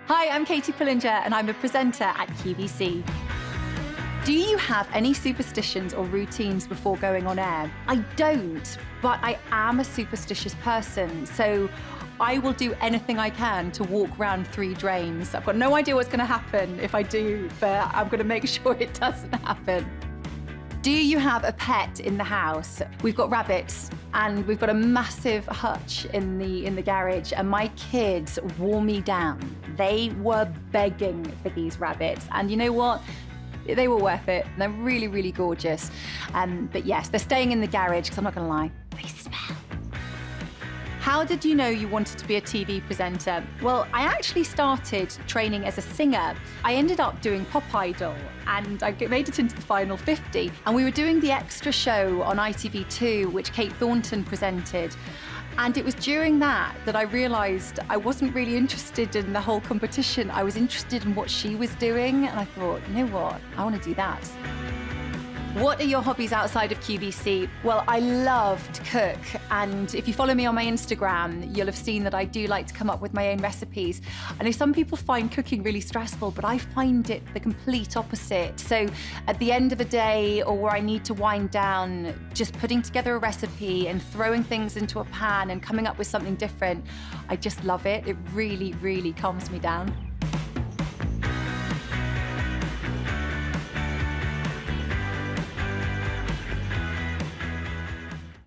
Hi, I'm Katy Pullinger and I'm a presenter at QVC. Do you have any superstitions or routines before going on air? I don't, but I am a superstitious person, so I will do anything I can to walk around 3 drains. I've got no idea what's going to happen if I do, but I'm going to make sure it doesn't happen. Do you have a pet in the house? We've got rabbits and we've got a massive hutch in the garage, and my kids wore me down. They were begging for these rabbits, and you know what? They were worth it. They're really, really gorgeous. But yes, they're staying in the garage because I'm not gonna lie, they smell. How did you know you wanted to be a TV presenter? Well, I actually started training as a singer. I ended up doing Pop Idol and I made it into the final 50. And we were doing the extra show on ITV2, which Kate Thornton presented. And it was during that I realized I wasn't really interested in the whole competition. I was interested in what she was doing. And I thought, you know what? I want to do that. What are your hobbies outside of QVC? Well, I love to cook, and if you follow me on my Instagram, you'll have seen that I do like to come up with my own recipes. I know some people find cooking really stressful, but I find it the complete opposite. So at the end of a day, or where I need to wind down, just putting together a recipe and throwing things into a pan and coming up with something different, I just love it. It really, really calms me down.